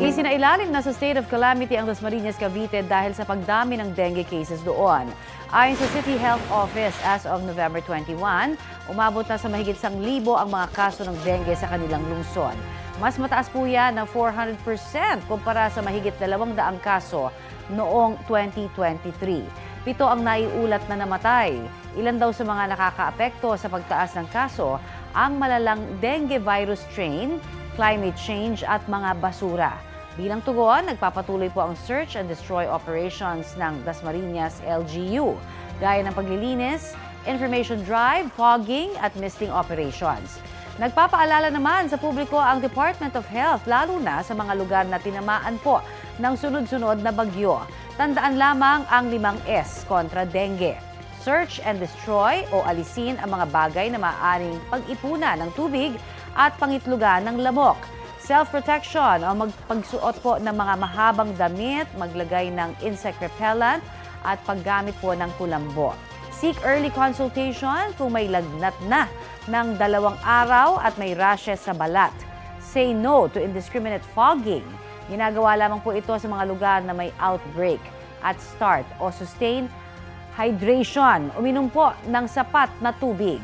Isinailalim na sa state of calamity ang Dasmariñas, Cavite dahil sa pagdami ng dengue cases doon. Ayon sa City Health Office, as of November 21, umabot na sa mahigit 1,000 ang mga kaso ng dengue sa kanilang lungsod. Mas mataas po yan ng 400% kumpara sa mahigit 200 kaso noong 2023. 7 ang naiulat na namatay. Ilan daw sa mga nakakaapekto sa pagtaas ng kaso ang malalang dengue virus strain, climate change at mga basura. Bilang tugon, nagpapatuloy po ang search and destroy operations ng Dasmariñas LGU, gaya ng paglilinis, information drive, fogging at misting operations. Nagpapaalala naman sa publiko ang Department of Health, lalo na sa mga lugar na tinamaan po ng sunod-sunod na bagyo. Tandaan lamang ang 5S kontra dengue. Search and destroy o alisin ang mga bagay na maaaring pag-ipunan ng tubig at pangitlugan ng lamok. Self-protection o magpagsuot po ng mga mahabang damit, maglagay ng insect repellent at paggamit po ng kulambo. Seek early consultation kung may lagnat na ng 2 araw at may rashes sa balat. Say no to indiscriminate fogging. Ginagawa lamang po ito sa mga lugar na may outbreak. At start o sustain hydration. Uminom po ng sapat na tubig.